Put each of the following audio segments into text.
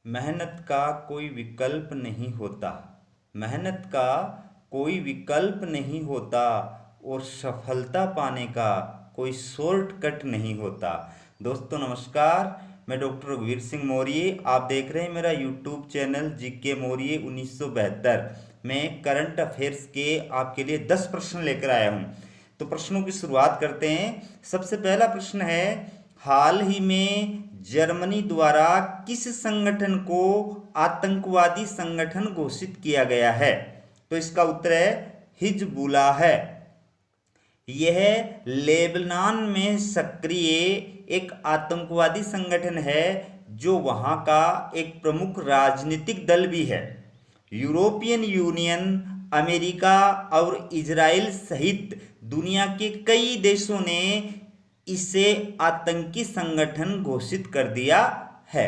मेहनत का कोई विकल्प नहीं होता। मेहनत का कोई विकल्प नहीं होता और सफलता पाने का कोई शॉर्टकट नहीं होता। दोस्तों नमस्कार, मैं डॉक्टर रघुवीर सिंह मौर्य। आप देख रहे हैं मेरा यूट्यूब चैनल जीके मौर्य 1972। मैं करंट अफेयर्स के आपके लिए 10 प्रश्न लेकर आया हूं। तो प्रश्नों की शुरुआत करते हैं। सबसे पहला प्रश्न है, हाल ही में जर्मनी द्वारा किस संगठन को आतंकवादी संगठन घोषित किया गया है? तो इसका उत्तर है हिजबुल्लाह है। यह लेबनान में सक्रिय एक आतंकवादी संगठन है जो वहां का एक प्रमुख राजनीतिक दल भी है। यूरोपियन यूनियन, अमेरिका और इजराइल सहित दुनिया के कई देशों ने इसे आतंकी संगठन घोषित कर दिया है।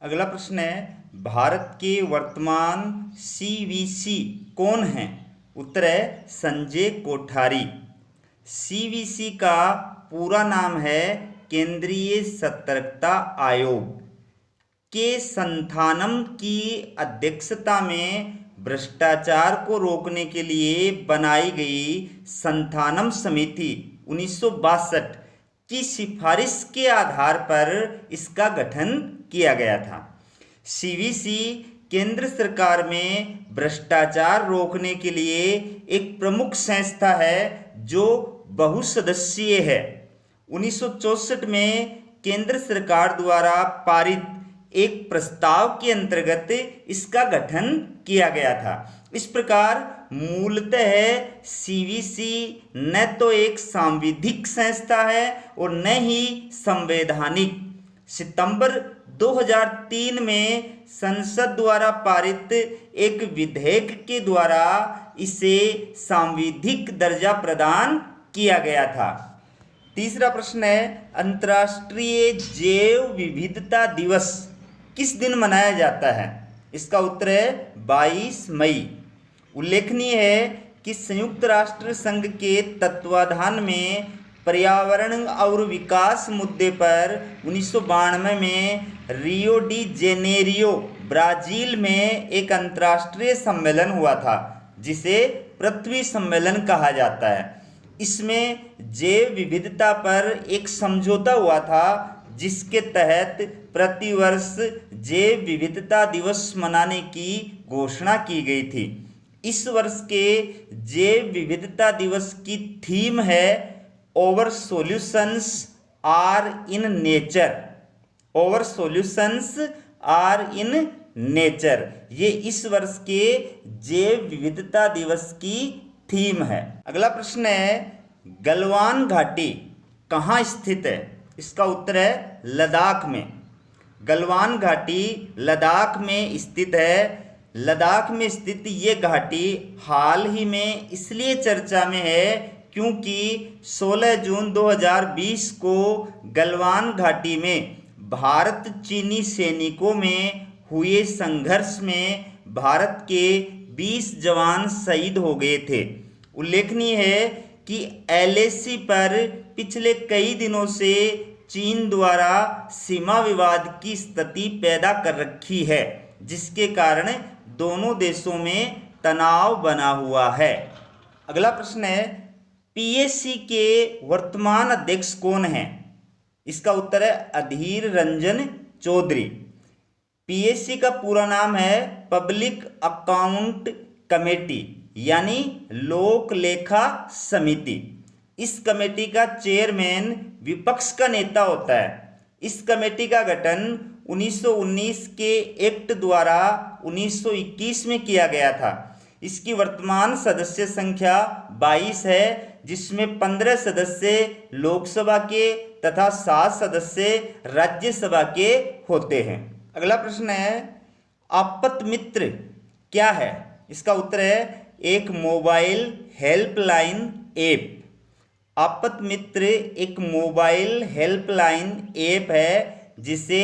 अगला प्रश्न है, भारत के वर्तमान सीवीसी कौन हैं? उत्तर है संजय कोठारी। सीवीसी का पूरा नाम है केंद्रीय सतर्कता आयोग। के संथानम की अध्यक्षता में भ्रष्टाचार को रोकने के लिए बनाई गई संथानम समिति 1962 की सिफारिश के आधार पर इसका गठन किया गया था। सीवीसी केंद्र सरकार में भ्रष्टाचार रोकने के लिए एक प्रमुख संस्था है जो बहुसदस्यीय है। 1964 में केंद्र सरकार द्वारा पारित एक प्रस्ताव के अंतर्गत इसका गठन किया गया था। इस प्रकार मूलतः सीवीसी न तो एक सांविधिक संस्था है और न ही संवैधानिक। सितंबर 2003 में संसद द्वारा पारित एक विधेयक के द्वारा इसे सांविधिक दर्जा प्रदान किया गया था। तीसरा प्रश्न है, अंतर्राष्ट्रीय जैव विविधता दिवस किस दिन मनाया जाता है? इसका उत्तर है 22 मई। उल्लेखनीय है कि संयुक्त राष्ट्र संघ के तत्वाधान में पर्यावरण और विकास मुद्दे पर 1992 में रियो डी जेनेरियो ब्राजील में एक अंतर्राष्ट्रीय सम्मेलन हुआ था जिसे पृथ्वी सम्मेलन कहा जाता है। इसमें जैव विविधता पर एक समझौता हुआ था जिसके तहत प्रतिवर्ष जैव विविधता दिवस मनाने की घोषणा की गई थी। इस वर्ष के जैव विविधता दिवस की थीम है our solutions are in nature. Our solutions are in nature, ये इस वर्ष के जैव विविधता दिवस की थीम है। अगला प्रश्न है, गलवान घाटी कहाँ स्थित है? इसका उत्तर है लद्दाख में। गलवान घाटी लद्दाख में स्थित है। लद्दाख में स्थित ये घाटी हाल ही में इसलिए चर्चा में है क्योंकि 16 जून 2020 को गलवान घाटी में भारत चीनी सैनिकों में हुए संघर्ष में भारत के 20 जवान शहीद हो गए थे। उल्लेखनीय है कि एलएसी पर पिछले कई दिनों से चीन द्वारा सीमा विवाद की स्थिति पैदा कर रखी है जिसके कारण दोनों देशों में तनाव बना हुआ है। अगला प्रश्न है, पीएससी के वर्तमान अध्यक्ष कौन हैं? इसका उत्तर है अधीर रंजन चौधरी। पीएससी का पूरा नाम है पब्लिक अकाउंट कमेटी यानी लोक लेखा समिति। इस कमेटी का चेयरमैन विपक्ष का नेता होता है। इस कमेटी का गठन 1919 के एक्ट द्वारा 1921 में किया गया था। इसकी वर्तमान सदस्य संख्या 22 है जिसमें 15 सदस्य लोकसभा के तथा 7 सदस्य राज्यसभा के होते हैं। अगला प्रश्न है, आपत मित्र क्या है? इसका उत्तर है एक मोबाइल हेल्पलाइन ऐप। आपत मित्र एक मोबाइल हेल्पलाइन ऐप है जिसे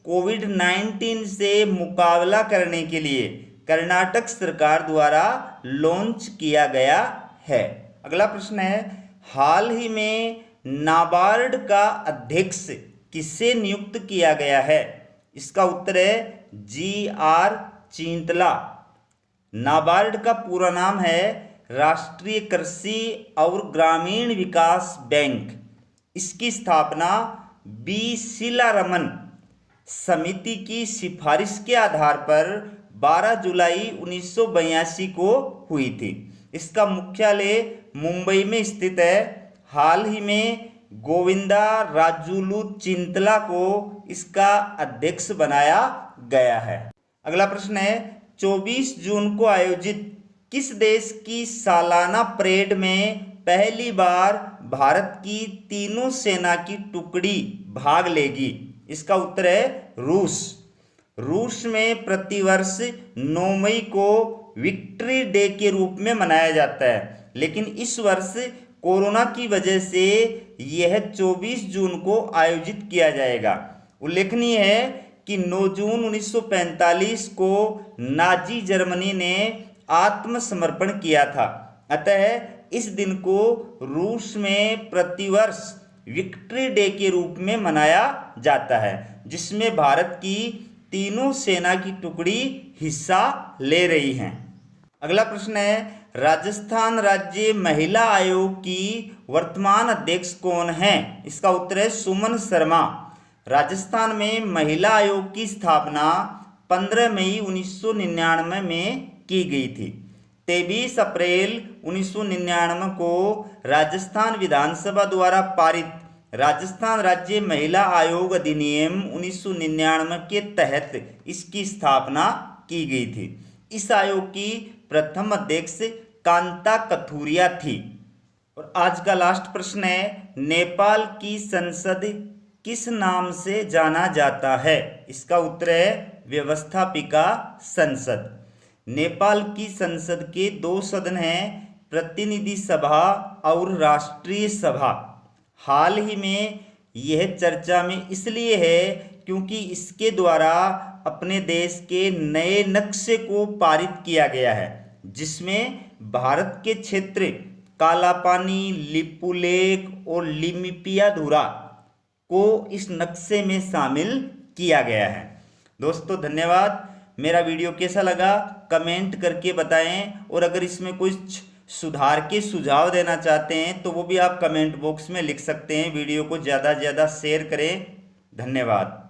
कोविड-19 से मुकाबला करने के लिए कर्नाटक सरकार द्वारा लॉन्च किया गया है। अगला प्रश्न है, हाल ही में नाबार्ड का अध्यक्ष किसे नियुक्त किया गया है? इसका उत्तर है GR चिंतला। नाबार्ड का पूरा नाम है राष्ट्रीय कृषि और ग्रामीण विकास बैंक। इसकी स्थापना बी सीलारमन समिति की सिफारिश के आधार पर 12 जुलाई 1982 को हुई थी। इसका मुख्यालय मुंबई में स्थित है। हाल ही में गोविंदा राजुलू चिंतला को इसका अध्यक्ष बनाया गया है। अगला प्रश्न है 24 जून को आयोजित किस देश की सालाना परेड में पहली बार भारत की तीनों सेना की टुकड़ी भाग लेगी? इसका उत्तर है रूस। रूस में प्रतिवर्ष 9 मई को विक्ट्री डे के रूप में मनाया जाता है, लेकिन इस वर्ष कोरोना की वजह से यह 24 जून को आयोजित किया जाएगा। उल्लेखनीय है कि 9 जून 1945 को नाजी जर्मनी ने आत्मसमर्पण किया था। अतः इस दिन को रूस में प्रतिवर्ष विक्ट्री डे के रूप में मनाया जाता है, जिसमें भारत की तीनों सेना की टुकड़ी हिस्सा ले रही हैं। अगला प्रश्न है राजस्थान राज्य महिला आयोग की वर्तमान अध्यक्ष कौन है? इसका उत्तर है सुमन शर्मा। राजस्थान में महिला आयोग की स्थापना 15 मई 1999 में की गई थी। 23 अप्रैल 1999 को राजस्थान विधानसभा द्वारा पारित राजस्थान राज्य महिला आयोग अधिनियम 1999 के तहत इसकी स्थापना की गई थी। इस आयोग की प्रथम अध्यक्ष कांता कथुरिया थी। और आज का लास्ट प्रश्न है नेपाल की संसद किस नाम से जाना जाता है? इसका उत्तर है व्यवस्थापिका संसद। नेपाल की संसद के 2 सदन हैं, प्रतिनिधि सभा और राष्ट्रीय सभा। हाल ही में यह चर्चा में इसलिए है क्योंकि इसके द्वारा अपने देश के नए नक्शे को पारित किया गया है, जिसमें भारत के क्षेत्र कालापानी, लिपुलेख और लिमिपियाधुरा को इस नक्शे में शामिल किया गया है। दोस्तों धन्यवाद। मेरा वीडियो कैसा लगा कमेंट करके बताएं, और अगर इसमें कुछ सुधार के सुझाव देना चाहते हैं तो वो भी आप कमेंट बॉक्स में लिख सकते हैं। वीडियो को ज़्यादा से ज़्यादा शेयर करें। धन्यवाद।